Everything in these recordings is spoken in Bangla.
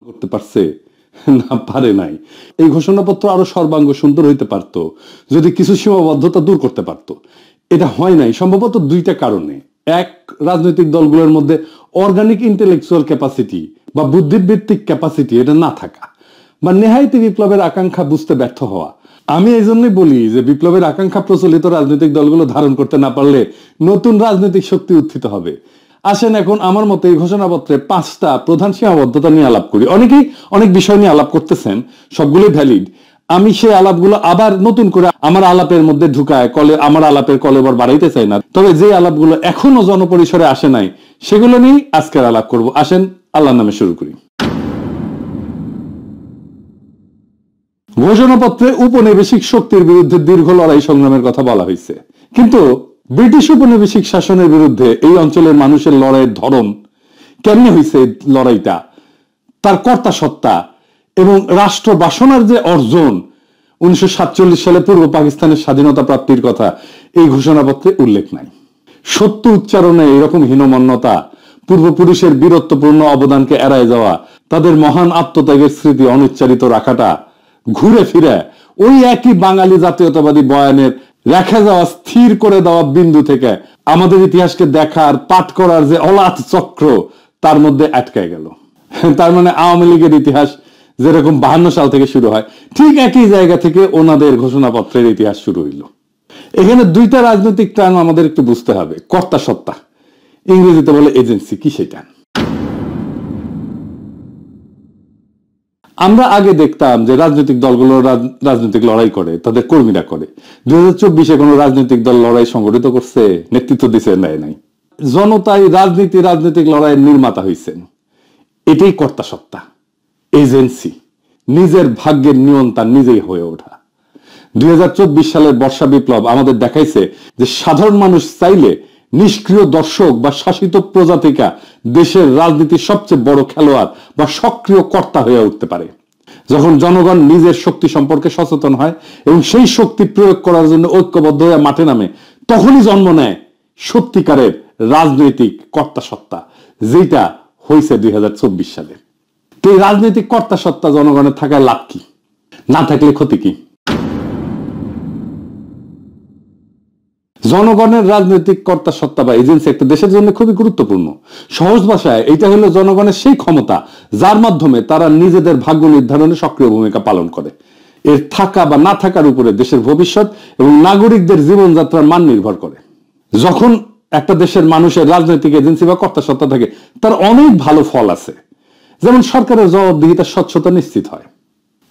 করতে পারছে? না, পারে নাই। এই ঘোষণাপত্র আরো সর্বাঙ্গ সুন্দর হইতে পারত যদি কিছু সীমাবদ্ধতা দূর করতে পারত। এটা হয় নাই সম্ভবত দুইটা কারণে। এক, রাজনৈতিক দলগুলোর মধ্যে অর্গানিক ইন্টেলেকচুয়াল ক্যাপাসিটি বা বুদ্ধিবৃত্তিক ক্যাপাসিটি এটা না থাকা, বা নেহায়তি বিপ্লবের আকাঙ্ক্ষা বুঝতে ব্যর্থ হওয়া। আমি এই জন্যই বলি যে বিপ্লবের আকাঙ্ক্ষা প্রচলিত রাজনৈতিক দলগুলো ধারণ করতে না পারলে নতুন রাজনৈতিক শক্তি উত্থিত হবে। আসেন এখন আমার মতে এই ঘোষণাপত্রে 5টা প্রধান সীমাবদ্ধতা নিয়ে আলাপ করি। অনেকেই অনেক বিষয় নিয়ে আলাপ করতেছেন, সবগুলোই ভ্যালিড। আমি সেই আলাপগুলো আবার নতুন করে আমার আলাপের মধ্যে ঢুকায় আমার আলাপের কলেবর বাড়াইতে চাই না। তবে যে আলাপগুলো এখনো জনপরিসরে আসে নাই সেগুলো নিয়েই আজকের আলাপ করব। আসেন আল্লাহর নামে শুরু করি। ঘোষণাপত্রে উপনিবেশিক শক্তির বিরুদ্ধে দীর্ঘ লড়াই সংগ্রামের কথা বলা হয়েছে, কিন্তু ব্রিটিশ উপনিবেশিক শাসনের বিরুদ্ধে এই অঞ্চলের মানুষের লড়াইয়ের ধরন কেমনে হয়েছে, লড়াইটা, তার কর্তা সত্তা এবং রাষ্ট্র বাসনার যে অর্জন 1947 সালে পূর্ব পাকিস্তানের স্বাধীনতা প্রাপ্তির কথা এই ঘোষণাপত্রে উল্লেখ নাই। সত্য উচ্চারণে এরকম হীনমন্যতা, পূর্বপুরুষের বীরত্বপূর্ণ অবদানকে এড়ায় যাওয়া, তাদের মহান আত্মত্যাগের স্মৃতি অনুচ্চারিত রাখাটা ঘুরে ফিরে ওই একই বাঙালি জাতীয়তাবাদী বয়ানের রেখা যাওয়া স্থির করে দেওয়া বিন্দু থেকে আমাদের ইতিহাসকে দেখার পাঠ করার যে অলাথ চক্র তার মধ্যে আটকায় গেল। তার মানে আওয়ামী লীগের ইতিহাস যেরকম 52 সাল থেকে শুরু হয়, ঠিক একই জায়গা থেকে ওনাদের ঘোষণাপত্রের ইতিহাস শুরু হইল। এখানে দুইটা রাজনৈতিক টার্ম আমাদের একটু বুঝতে হবে। কর্তা সত্তা, ইংরেজিতে বলে এজেন্সি, কি সেটা? আমরা আগে দেখতাম যে রাজনৈতিক দলগুলো রাজনৈতিক লড়াই করে, তাদের কর্মীরা করে। 2024-এ কোনো রাজনৈতিক দল লড়াই সংগঠিত করছে, নেতৃত্ব দিছে? নাই। জনতাই রাজনৈতিক লড়াইয়ের নির্মাতা হয়েছেন। এটাই কর্তা সত্তা, এজেন্সি, নিজের ভাগ্যের নিয়ন্তা নিজেই হয়ে ওঠা। 2024 সালের বর্ষা বিপ্লব আমাদের দেখাইছে যে সাধারণ মানুষ চাইলে নিষ্ক্রিয় দর্শক বা শাসিত প্রজাতিকা দেশের রাজনীতির সবচেয়ে বড় খেলোয়াড় বা সক্রিয় কর্তা হয়ে উঠতে পারে। যখন জনগণ নিজের শক্তি সম্পর্কে সচেতন হয় এবং সেই শক্তি প্রয়োগ করার জন্য ঐক্যবদ্ধ হয়ে মাঠে নামে, তখনই জন্ম নেয় সত্যিকারের রাজনৈতিক কর্তা সত্তা, যেটা হয়েছে 2024 সালে। তো এই রাজনৈতিক কর্তা সত্তা জনগণের থাকায় লাভ কি, না থাকলে ক্ষতি কি? জনগণের রাজনৈতিক কর্তা সত্তা বা এজেন্সি একটা দেশের জন্য খুবই গুরুত্বপূর্ণ। সহজ ভাষায় এটা হলো জনগণের সেই ক্ষমতা যার মাধ্যমে তারা নিজেদের ভাগ্য নির্ধারণে সক্রিয় ভূমিকা পালন করে। এর থাকা বা না থাকার উপরে দেশের ভবিষ্যৎ এবং নাগরিকদের জীবনযাত্রার মান নির্ভর করে। যখন একটা দেশের মানুষের রাজনৈতিক এজেন্সি বা কর্তা সত্তা থাকে তার অনেক ভালো ফল আছে। যেমন সরকারের জবাবদিহিতার স্বচ্ছতা নিশ্চিত হয়।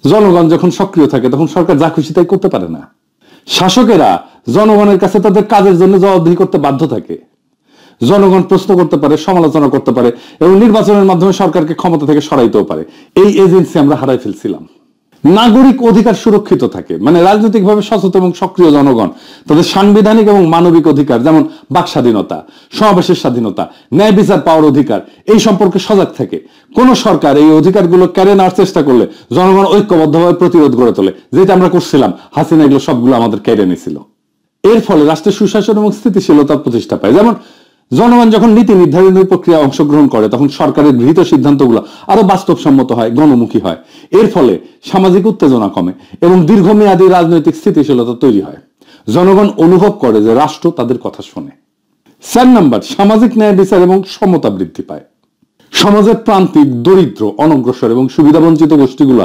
জনগণ যখন সক্রিয় থাকে তখন সরকার যা খুশি তাই করতে পারে না। শাসকেরা জনগণের কাছে তাদের কাজের জন্য জবাবদিহি করতে বাধ্য থাকে। জনগণ প্রশ্ন করতে পারে, সমালোচনা করতে পারে এবং নির্বাচনের মাধ্যমে সরকারকে ক্ষমতা থেকে সরাইতেও পারে। এই এজেন্সি আমরা হারাই ফেলছিলাম। নাগরিক অধিকার সুরক্ষিত থাকে, মানে রাজনৈতিকভাবে সচেতন এবং সক্রিয় জনগণ তাদের সাংবিধানিক এবং মানবিক অধিকার যেমন বাক স্বাধীনতা, সমাবেশের স্বাধীনতা, ন্যায় বিচার পাওয়ার অধিকার এই সম্পর্কে সজাগ থাকে। কোন সরকার এই অধিকারগুলো কেড়ে নেওয়ার চেষ্টা করলে জনগণ ঐক্যবদ্ধভাবে প্রতিরোধ গড়ে তোলে, যেটা আমরা করছিলাম। হাসিনা এগুলো সবগুলো আমাদের কেড়ে নিয়েছিল। এর ফলে রাষ্ট্রের সুশাসন এবং স্থিতিশীলতার প্রতিষ্ঠা পায়। যেমন জনগণ যখন নীতি নির্ধারণের প্রক্রিয়া অংশগ্রহণ করে তখন সরকারের গৃহীত সিদ্ধান্তগুলো আরো বাস্তবসম্মত হয়, গণমুখী হয়। এর ফলে সামাজিক উত্তেজনা কমে এবং দীর্ঘমেয়াদী রাজনৈতিক স্থিতিশীলতা তৈরি হয়। জনগণ অনুভব করে যে রাষ্ট্র তাদের কথা শোনে। 4 নাম্বার, সামাজিক ন্যায় বিচার এবং সমতা বৃদ্ধি পায়। সমাজের প্রান্তিক, দরিদ্র, অনগ্রসর এবং সুবিধাবঞ্চিত গোষ্ঠীগুলো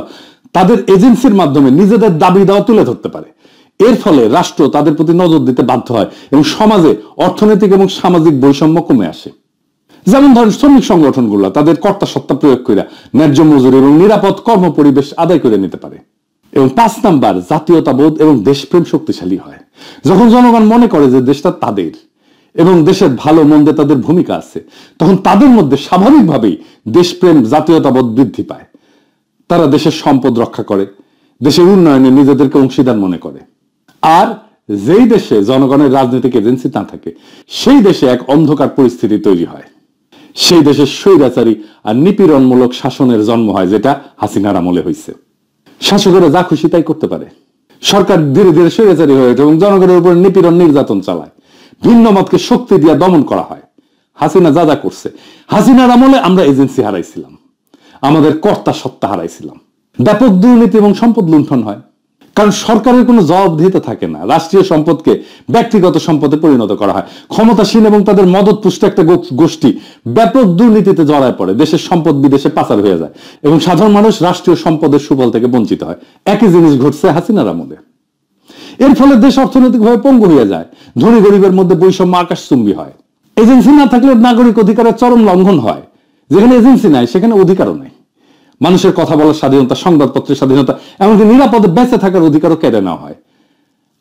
তাদের এজেন্সির মাধ্যমে নিজেদের দাবি দাওয়া তুলে ধরতে পারে। এর ফলে রাষ্ট্র তাদের প্রতি নজর দিতে বাধ্য হয় এবং সমাজে অর্থনৈতিক এবং সামাজিক বৈষম্য কমে আসে। যেমন ধরেন শ্রমিক সংগঠনগুলো তাদের কর্তা সত্তা প্রয়োগ করে ন্যায্য মজুরি এবং নিরাপদ কর্ম পরিবেশ আদায় করে নিতে পারে। এবং 5 নাম্বার, জাতীয়তাবোধ এবং দেশপ্রেম শক্তিশালী হয়। যখন জনগণ মনে করে যে দেশটা তাদের এবং দেশের ভালো মন্দে তাদের ভূমিকা আছে, তখন তাদের মধ্যে স্বাভাবিকভাবেই দেশপ্রেম, জাতীয়তাবোধ বৃদ্ধি পায়। তারা দেশের সম্পদ রক্ষা করে, দেশের উন্নয়নে নিজেদেরকে অংশীদার মনে করে। আর যেই দেশে জনগণের রাজনৈতিক এজেন্সি না থাকে সেই দেশে এক অন্ধকার পরিস্থিতি তৈরি হয়। সেই দেশে স্বৈরাচারী আর নিপীড়নমূলক শাসনের জন্ম হয়, যেটা হাসিনার আমলে হয়েছে। শাসকেরা যা খুশি তাই করতে পারে। সরকার ধীরে ধীরে স্বৈরাচারী হয়ে ওঠে এবং জনগণের উপর নিপীড়ন, নির্যাতন চালায়। ভিন্ন মতকে শক্তি দিয়ে দমন করা হয়। হাসিনা যা যা করছে, হাসিনার আমলে আমরা এজেন্সি হারাইছিলাম। আমাদের কর্তা সত্তা হারাইছিলাম। ব্যাপক দুর্নীতি এবং সম্পদ লুণ্ঠন হয়, কারণ সরকারের কোনো জবাবদিহিতা থাকে না। রাষ্ট্রীয় সম্পদকে ব্যক্তিগত সম্পদে পরিণত করা হয়। ক্ষমতাসীন এবং তাদের মদতপুষ্ট একটা গোষ্ঠী ব্যাপক দুর্নীতিতে জড়ায় পড়ে, দেশের সম্পদ বিদেশে পাচার হয়ে যায় এবং সাধারণ মানুষ রাষ্ট্রীয় সম্পদের সুফল থেকে বঞ্চিত হয়। একই জিনিস ঘটছে হাসিনার আমলে। এর ফলে দেশ অর্থনৈতিকভাবে পঙ্গু হয়ে যায়, ধনী গরিবের মধ্যে বৈষম্য আকাশচুম্বী হয়। এজেন্সি না থাকলে নাগরিক অধিকারের চরম লঙ্ঘন হয়। যেখানে এজেন্সি নাই সেখানে অধিকারও নাই। মানুষের কথা বলার স্বাধীনতা, সংবাদপত্রের স্বাধীনতা, এমনকি নিরাপদে বেঁচে থাকার অধিকারও কেড়ে নেওয়া হয়।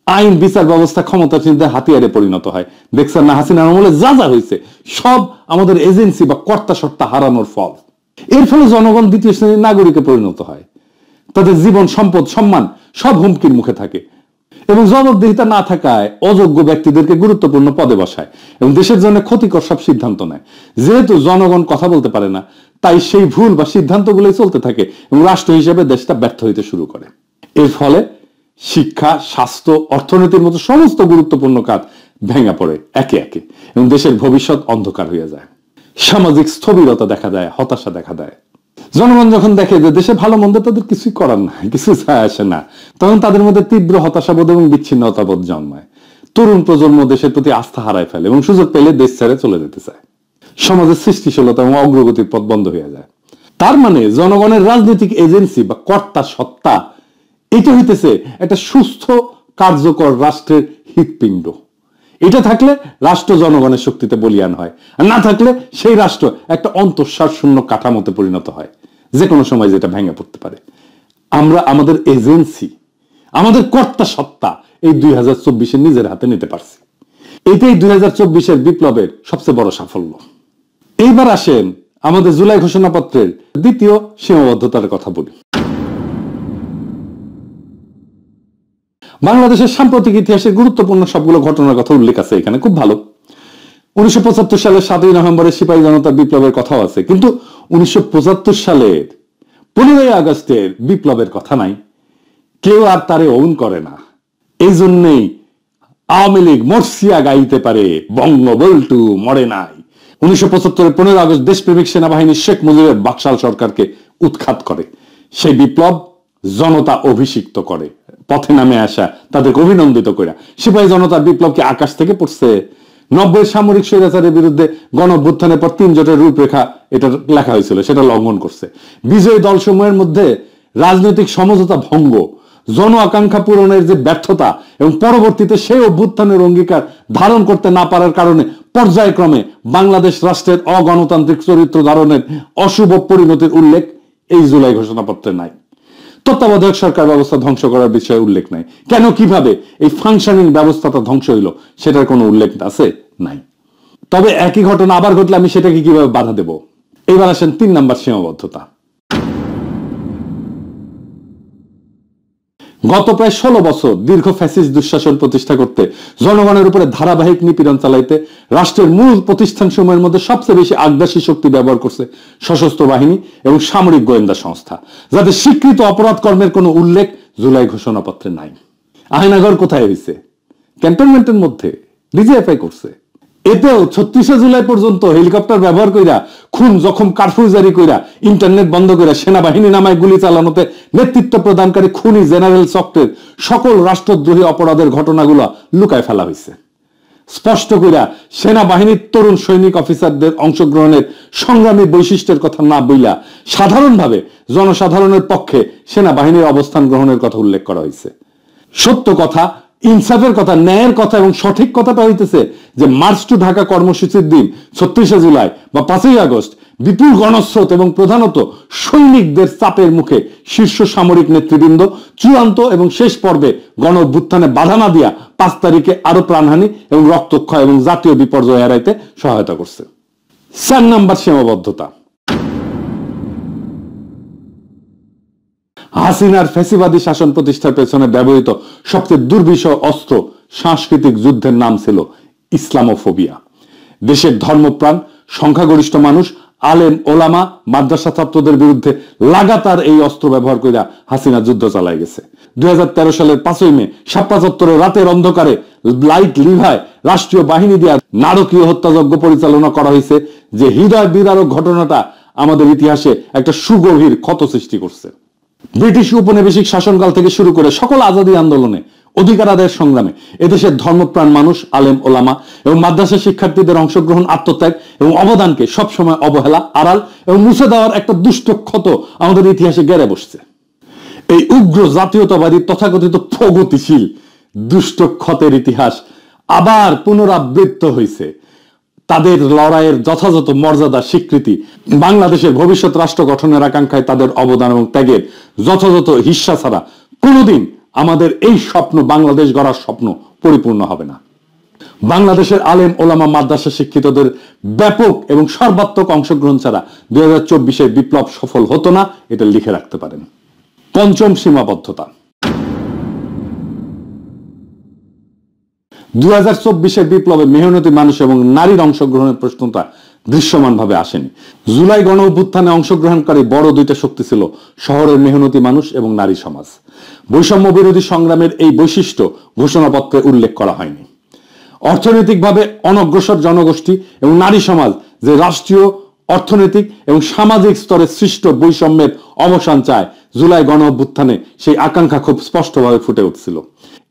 আইন বিচার ব্যবস্থা ক্ষমতাসীনদের হাতিয়ারে পরিণত হয়। দেখছেন না হাসিনার আমলে যা যা হয়েছে, সব আমাদের এজেন্সি বা কর্তা সত্তা হারানোর ফল। এর ফলে জনগণ দ্বিতীয় শ্রেণীর নাগরিকে পরিণত হয়। তাদের জীবন, সম্পদ, সম্মান সব হুমকির মুখে থাকে এবং জবাবদিহিতা না থাকায় অযোগ্য ব্যক্তিদেরকে গুরুত্বপূর্ণ পদে বসায় এবং দেশের জন্য ক্ষতিকর সব সিদ্ধান্ত নেয়। যেহেতু জনগণ কথা বলতে পারে না, তাই সেই ভুল বা সিদ্ধান্তগুলোই চলতে থাকে এবং রাষ্ট্র হিসেবে দেশটা ব্যর্থ হইতে শুরু করে। এর ফলে শিক্ষা, স্বাস্থ্য, অর্থনীতির মতো সমস্ত গুরুত্বপূর্ণ কাজ ভেঙে পড়ে একে একে এবং দেশের ভবিষ্যৎ অন্ধকার হয়ে যায়। সামাজিক স্থবিরতা দেখা দেয়, হতাশা দেখা দেয়। জনগণ যখন দেখে যে দেশে ভালো মন্দ তাদের কিছুই করার নাই, কিছু যায় আসে না, তখন তাদের মধ্যে তীব্র হতাশাবোধ এবং বিচ্ছিন্নতাবোধ জন্মায়। তরুণ প্রজন্ম দেশের প্রতি আস্থা হারায় ফেলে এবং সুযোগ পেলে দেশ ছেড়ে চলে যেতে চায়। সমাজের সৃষ্টিশীলতা এবং অগ্রগতির পথ বন্ধ হয়ে যায়। তার মানে জনগণের রাজনৈতিক এজেন্সি বা কর্তা সত্তা, এটা হইতেছে একটা সুস্থ কার্যকর রাষ্ট্রের হৃৎপিণ্ড। এটা থাকলে রাষ্ট্র জনগণের শক্তিতে বলিয়ান হয়, আর না থাকলে সেই রাষ্ট্র একটা অন্তঃসার শূন্য কাঠামোতে পরিণত হয়, যে কোনো সময় যেটা ভেঙে পড়তে পারে। আমরা আমাদের এজেন্সি, আমাদের কর্তা সত্তা এই 2024-এ নিজের হাতে নিতে পারছি। এটাই 2024-এর বিপ্লবের সবচেয়ে বড় সাফল্য। এইবার আসেন আমাদের জুলাই ঘোষণাপত্রের দ্বিতীয় সীমাবদ্ধতার কথা বলি। বাংলাদেশের সাম্প্রতিক ইতিহাসের গুরুত্বপূর্ণ সবগুলো ঘটনার কথা উল্লেখ আছে এখানে, খুব ভালো। 1975 সালের 7ই নভেম্বরের সিপাহী জনতার বিপ্লবের কথাও আছে, কিন্তু 1975 সালের 15ই আগস্টের বিপ্লবের কথা নাই। কেউ আর তারে ওন করে না। এই জন্যই আওয়ামী লীগ মর্সিয়া গাইতে পারে, বঙ্গবল্টু মরে নাই। 1975-এর 15 আগস্ট দেশপ্রেমিক সেনাবাহিনী শেখ মুজিবের বাকশাল সরকারকে উৎখাত করে। সেই বিপ্লব জনতা অভিষিক্ত করে, পথে নামে আসা তাদেরকে অভিনন্দিত করে। সিপাহী জনতার বিপ্লব কি আকাশ থেকে পড়ছে? 90-এর সামরিক স্বৈরাচারের বিরুদ্ধে গণ অভ্যুত্থানের পর 3 জোটের রূপরেখা এটা লেখা হয়েছিল, সেটা লঙ্ঘন করছে। বিজয়ী দলসমূহের মধ্যে রাজনৈতিক সমঝোতা ভঙ্গ, জন আকাঙ্ক্ষা পূরণের যে ব্যর্থতা এবং পরবর্তীতে সেই অভ্যুত্থানের অঙ্গীকার ধারণ করতে না পারার কারণে পর্যায়ক্রমে বাংলাদেশ রাষ্ট্রের অগণতান্ত্রিক চরিত্র ধারণের অশুভ পরিণতির উল্লেখ এই জুলাই ঘোষণাপত্রে নাই। তত্ত্বাবধায়ক সরকার ব্যবস্থা ধ্বংস করার বিষয়ে উল্লেখ নাই। কেন, কিভাবে এই ফাংশনিং ব্যবস্থাটা ধ্বংস হইল সেটার কোনো উল্লেখ আছে? নাই। তবে একই ঘটনা আবার ঘটলে আমি সেটাকে কিভাবে বাধা দেব? এবার আসেন 3 নাম্বার সীমাবদ্ধতা। গত প্রায় 16 বছর দীর্ঘ ফ্যাসিস্ট দুঃশাসন প্রতিষ্ঠা করতে, জনগণের উপরে ধারাবাহিক নিপীড়ন চালাইতে রাষ্ট্রের মূল প্রতিষ্ঠানসমূহের মধ্যে সবচেয়ে বেশি আগ্রাসী শক্তি ব্যবহার করছে সশস্ত্র বাহিনী এবং সামরিক গোয়েন্দা সংস্থা, যাদের স্বীকৃত অপরাধ কর্মের কোনো উল্লেখ জুলাই ঘোষণাপত্রে নাই। আয়নাঘর কোথায় হয়েছে? ক্যান্টনমেন্টের মধ্যে ডিজিএফআই করছে। এতেও 36শে জুলাই পর্যন্ত হেলিকপ্টার ব্যবহার কইরা, খুন জখম কারফিউ জারি কইরা, ইন্টারনেট বন্ধ কইরা, সেনাবাহিনী নামায় গুলি চালানোতে নেতৃত্ব প্রদানকারী খুনি জেনারেল সফটের সকল রাষ্ট্রদ্রোহী অপরাধের ঘটনাগুলো লুকায় ফেলা হয়েছে। স্পষ্ট কইরা সেনাবাহিনীর তরুণ সৈনিক অফিসারদের অংশগ্রহণের সংগ্রামী বৈশিষ্ট্যের কথা না বইলা সাধারণভাবে জনসাধারণের পক্ষে সেনাবাহিনীর অবস্থান গ্রহণের কথা উল্লেখ করা হয়েছে। সত্য কথা, ইনসাফের কথা, ন্যায়ের কথা এবং সঠিক কথাটা হইতেছে যে মার্চ টু ঢাকা কর্মসূচির দিন 36শে জুলাই বা 5ই আগস্ট বিপুল গণস্রোত এবং প্রধানত সৈনিকদের চাপের মুখে শীর্ষ সামরিক নেতৃবৃন্দ চূড়ান্ত এবং শেষ পর্বে গণ অভ্যুত্থানে বাধা না দিয়া 5 তারিখে আরো প্রাণহানি এবং রক্তক্ষয় এবং জাতীয় বিপর্যয় এড়াইতে সহায়তা করছে। 4 নাম্বার সীমাবদ্ধতা। হাসিনার ফ্যাসিবাদী শাসন প্রতিষ্ঠার পেছনে ব্যবহৃত সবচেয়ে দুর্বিষহ অস্ত্র সাংস্কৃতিক যুদ্ধের নাম ছিল ইসলামোফোবিয়া। দেশের ধর্মপ্রাণ সংখ্যাগরিষ্ঠ মানুষ, আলেম ওলামা, মাদ্রাসা ছাত্রদের বিরুদ্ধে লাগাতার এই অস্ত্র ব্যবহার করে হাসিনা যুদ্ধ চালায় গেছে। 2013 সালের 5ই মে শাপলা চত্বরে রাতের অন্ধকারে লাইট লিভায় রাষ্ট্রীয় বাহিনী দিয়ে নারকীয় হত্যাযজ্ঞ পরিচালনা করা হয়েছে। যে হৃদয় বিদারক ঘটনাটা আমাদের ইতিহাসে একটা সুগভীর ক্ষত সৃষ্টি করছে। ব্রিটিশ উপনিবেশিক শাসনকাল থেকে শুরু করে সকল আজাদী আন্দোলনে, অধিকার আদায়ের সংগ্রামে এদেশের ধর্মপ্রাণ মানুষ, আলেম ওলামা এবং মাদ্রাসা শিক্ষার্থীদের অংশগ্রহণ, আত্মত্যাগ এবং অবদানকে সবসময় অবহেলা, আড়াল এবং মুছে দেওয়ার একটা দুষ্ট ক্ষত আমাদের ইতিহাসে গেড়ে বসছে। এই উগ্র জাতীয়তাবাদী তথাকথিত প্রগতিশীল দুষ্ট ক্ষতের ইতিহাস আবার পুনরাবৃত্ত হয়েছে। তাদের লড়াইয়ের যথাযথ মর্যাদা, স্বীকৃতি, বাংলাদেশের ভবিষ্যৎ রাষ্ট্র গঠনের আকাঙ্ক্ষায় তাদের অবদান এবং ত্যাগের যথাযথ হিস্সা ছাড়া কোনোদিন আমাদের এই স্বপ্ন, বাংলাদেশ গড়ার স্বপ্ন পরিপূর্ণ হবে না। বাংলাদেশের আলেম ওলামা মাদ্রাসা শিক্ষিতদের ব্যাপক এবং সর্বাত্মক অংশগ্রহণ ছাড়া 2024-এর বিপ্লব সফল হতো না, এটা লিখে রাখতে পারেন। পঞ্চম সীমাবদ্ধতা। 2024-এর বিপ্লবে মেহনতি মানুষ এবং নারীর অংশগ্রহণের প্রশ্নটা দৃশ্যমানভাবে আসেনি। জুলাই গণ অভ্যুত্থানে অংশগ্রহণকারী বড় দুইটা শক্তি ছিল শহরের মেহনতি মানুষ এবং নারী সমাজ। বৈষম্য বিরোধী সংগ্রামের এই বৈশিষ্ট্য ঘোষণাপত্রে উল্লেখ করা হয়নি। অর্থনৈতিকভাবে অনগ্রসর জনগোষ্ঠী এবং নারী সমাজ যে রাষ্ট্রীয়, অর্থনৈতিক এবং সামাজিক স্তরে সৃষ্ট বৈষম্যের অবসান চায়, জুলাই গণ অভ্যুত্থানে সেই আকাঙ্ক্ষা খুব স্পষ্টভাবে ফুটে উঠছিল।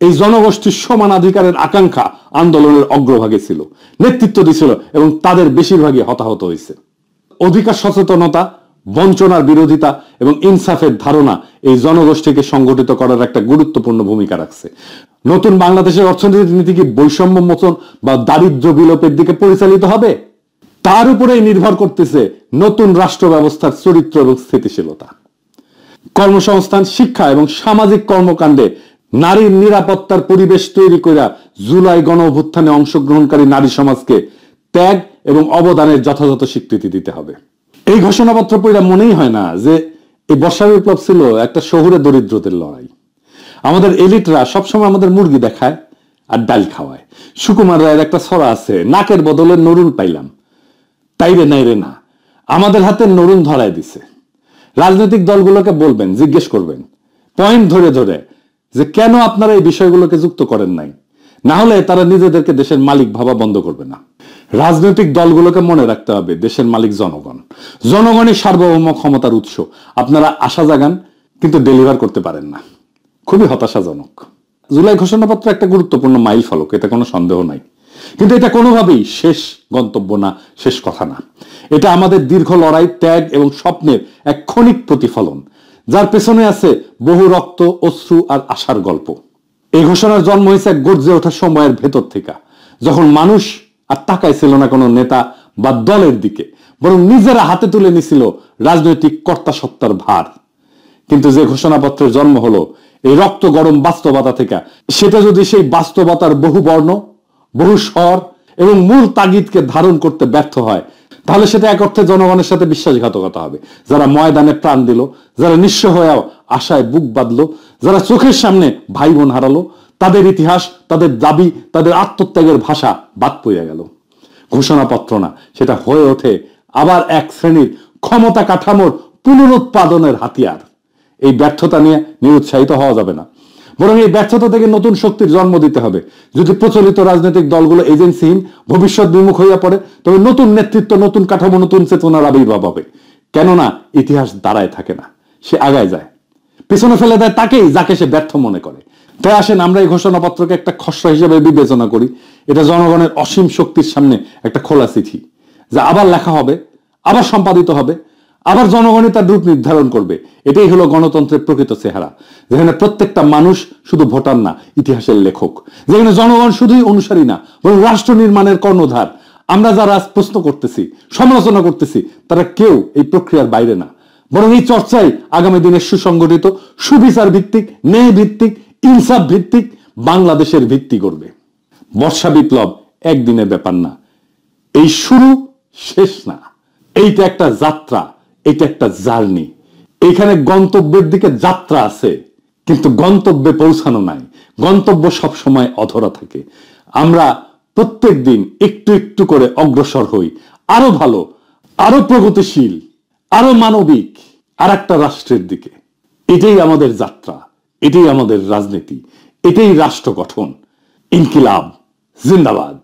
এই জনগোষ্ঠীর সমানাধিকারের আকাঙ্ক্ষা আন্দোলনের অগ্রভাগে ছিল, নেতৃত্ব দিছিল এবং তাদের বেশিরভাগই হতাহত হয়েছে। অধিকার সচেতনতা, বঞ্চনার বিরোধিতা এবং ইনসাফের ধারণা এই জনগোষ্ঠীকে সংগঠিত করার একটা গুরুত্বপূর্ণ ভূমিকা রাখছে। নতুন বাংলাদেশের অর্থনৈতিক নীতি কি বৈষম্য মোচন বা দারিদ্র বিলোপের দিকে পরিচালিত হবে? তার উপরেই নির্ভর করতেছে নতুন রাষ্ট্র ব্যবস্থার চরিত্র এবং স্থিতিশীলতা। কর্মসংস্থান, শিক্ষা এবং সামাজিক কর্মকাণ্ডে নারীর নিরাপত্তার পরিবেশ তৈরি করে জুলাই গণ অভ্যুত্থানে অংশগ্রহণকারী নারী সমাজকে ত্যাগ এবং অবদানের যথাযথ স্বীকৃতি দিতে হবে। এই ঘোষণাপত্র পড়ে মনেই হয় না যে এই বর্ষা বিপ্লব ছিল একটা শহুরে দরিদ্রদের লড়াই। আমাদের এলিটরা সবসময় আমাদের মুরগি দেখায় আর ডাল খাওয়ায়। সুকুমার রায়ের একটা ছড়া আছে, নাকের বদলে নরুন পাইলাম, তাইরে নাইরে না। আমাদের হাতে নরুন ধরায় দিছে। রাজনৈতিক দলগুলোকে বলবেন, জিজ্ঞেস করবেন পয়েন্ট ধরে ধরে যে কেন আপনারা এই বিষয়গুলোকে যুক্ত করেন নাই, না হলে তারা নিজেদেরকে দেশের মালিক ভাবা বন্ধ করবে না। রাজনৈতিক দলগুলোকে মনে রাখতে হবে দেশের মালিক জনগণ, জনগণই সার্বভৌম ক্ষমতার উৎস। আপনারা আশা জাগান কিন্তু ডেলিভার করতে পারেন না, খুবই হতাশাজনক। জুলাই ঘোষণাপত্র একটা গুরুত্বপূর্ণ মাইল ফলক, এতে কোনো সন্দেহ নাই, কিন্তু এটা কোনোভাবেই শেষ গন্তব্য না, শেষ কথা না। এটা আমাদের দীর্ঘ লড়াই, ত্যাগ এবং স্বপ্নের এক ক্ষণিক প্রতিফলন, যার পেছনে আছে বহু রক্ত, অশ্রু আর আশার গল্প। এই ঘোষণার জন্ম হয়েছে এক গর্জে ওঠা সময়ের ভেতর থেকে, যখন মানুষ আর তাকাইছিল না কোনো নেতা বা দলের দিকে, বরং নিজেরা হাতে তুলে নিছিল রাজনৈতিক কর্তা সত্তার ভার। কিন্তু যে ঘোষণাপত্রের জন্ম হলো এই রক্ত গরম বাস্তবতা থেকে, সেটা যদি সেই বাস্তবতার বহু বর্ণ, বহু স্বর এবং মূল তাগিদকে ধারণ করতে ব্যর্থ হয়, তাহলে সেটা এক অর্থে জনগণের সাথে বিশ্বাসঘাতকতা হবে। যারা ময়দানে প্রাণ দিল, যারা নিঃস্ব হয়েও আশায় বুক বাঁধলো, যারা চোখের সামনে ভাই বোন হারালো, তাদের ইতিহাস, তাদের দাবি, তাদের আত্মত্যাগের ভাষা বাদ পড়ে গেল। ঘোষণাপত্র না, সেটা হয়ে ওঠে আবার এক শ্রেণীর ক্ষমতা কাঠামোর পুনরুৎপাদনের হাতিয়ার। এই ব্যর্থতা নিয়ে নিরুৎসাহিত হওয়া যাবে না, বরং এই ব্যর্থতা থেকে নতুন শক্তির জন্ম দিতে হবে। যদি প্রচলিত রাজনৈতিক দলগুলো এজেন্সিহীন, ভবিষ্যৎ বিমুখ হইয়া পড়ে, তবে নতুন নেতৃত্ব, নতুন কাঠামো, নতুন চেতনার আবির্ভাব হবে। কেননা ইতিহাস দাঁড়ায় থাকে না, সে আগায় যায়, পেছনে ফেলে দেয় তাকেই যাকে সে ব্যর্থ মনে করে। তাই আসেন আমরা এই ঘোষণাপত্রকে একটা খসড়া হিসেবে বিবেচনা করি। এটা জনগণের অসীম শক্তির সামনে একটা খোলা চিঠি, যা আবার লেখা হবে, আবার সম্পাদিত হবে, আবার জনগণই তার রূপ নির্ধারণ করবে। এটাই হলো গণতন্ত্রের প্রকৃত চেহারা, যেখানে প্রত্যেকটা মানুষ শুধু ভোটার না, ইতিহাসের লেখক, যেখানে জনগণ শুধুই অনুসারী না, বরং রাষ্ট্র নির্মাণের কর্ণধার। আমরা যারা প্রশ্ন করতেছি, সমালোচনা করতেছি, তারা কেউ এই প্রক্রিয়ার বাইরে না, বরং এই চর্চাই আগামী দিনের সুসংগঠিত, সুবিচার ভিত্তিক, ন্যায় ভিত্তিক, ইনসাফ ভিত্তিক বাংলাদেশের ভিত্তি করবে। বর্ষা বিপ্লব একদিনের ব্যাপার না, এই শুরু, শেষ না। এইটা একটা যাত্রা, এটা একটা জার্নি। এখানে গন্তব্যের দিকে যাত্রা আছে, কিন্তু গন্তব্যে পৌঁছানো নাই। গন্তব্য সবসময় অধরা থাকে। আমরা প্রত্যেক দিন একটু একটু করে অগ্রসর হই আরো ভালো, আরো প্রগতিশীল, আরো মানবিক আর একটা রাষ্ট্রের দিকে। এটাই আমাদের যাত্রা, এটাই আমাদের রাজনীতি, এটাই রাষ্ট্র গঠন। ইনকিলাব জিন্দাবাদ।